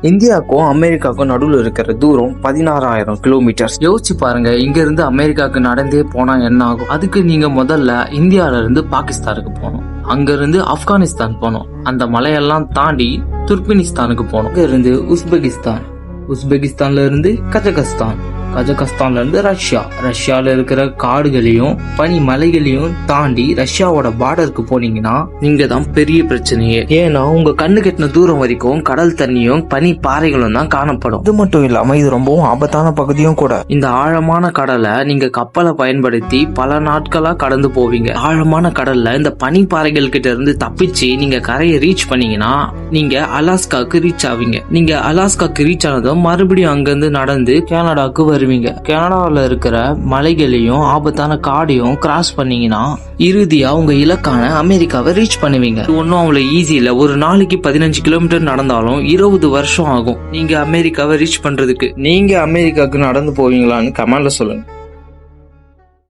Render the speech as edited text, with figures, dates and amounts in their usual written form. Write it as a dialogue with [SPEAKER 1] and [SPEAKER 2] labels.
[SPEAKER 1] இந்தியாவுக்கும் அமெரிக்காவுக்கும் நடுவில் இருக்கிற தூரம் 16,000 கிலோமீட்டர். யோசிச்சு பாருங்க, இங்க இருந்து அமெரிக்காவுக்கு நடந்தே போனா என்ன ஆகும்? அதுக்கு நீங்க முதல்ல இந்தியால இருந்து பாகிஸ்தானுக்கு போகணும், அங்க இருந்து ஆப்கானிஸ்தான் போகணும், அந்த மலையெல்லாம் தாண்டி துர்க்மெனிஸ்தானுக்கு போகணும், அங்க இருந்து உஸ்பெகிஸ்தான், உஸ்பெகிஸ்தான்ல இருந்து கஜகஸ்தான், கஜகஸ்தான்ல இருந்து ரஷ்யால இருக்கிற காடுகளையும் பனி மலைகளையும் தாண்டி ரஷ்யாவோட பார்டருக்கு போனீங்கன்னா நீங்க தான் பெரிய பிரச்சனையே. ஏன்னா உங்க கண்ணு கெட்டின தூரம் வரைக்கும் கடல் தண்ணியும் பனி பாறைகளும் தான் காணப்படும். இது மட்டும் இல்லாம இது ரொம்பவும் ஆபத்தான பகுதியும் கூட. இந்த ஆழமான கடலை நீங்க கப்பலை பயன்படுத்தி பல நாட்களா கடந்து போவீங்க. ஆழமான கடல்ல இந்த பனி பாறைகள் கிட்ட இருந்து தப்பிச்சு நீங்க கரையை ரீச் பண்ணீங்கன்னா நீங்க அலாஸ்காக்கு ரீச் ஆவீங்க. நீங்க அலாஸ்காக்கு ரீச் ஆனதும் மறுபடியும் அங்கிருந்து நடந்து கனடாக்கு வருவீங்க. கனடாவில் இருக்கிற மலைகளையும் ஆபத்தான காடையும் கிராஸ் பண்ணீங்கன்னா இறுதியா உங்க இலக்கான அமெரிக்காவை ரீச் பண்ணுவீங்க. ஒன்னும் அவ்வளவு ஈஸி இல்ல. ஒரு நாளைக்கு 15 கிலோமீட்டர் நடந்தாலும் 20 வருஷம் ஆகும் நீங்க அமெரிக்காவை ரீச் பண்றதுக்கு. நீங்க அமெரிக்காவுக்கு நடந்து போவீங்களான்னு கமெண்ட்ல சொல்லுங்க.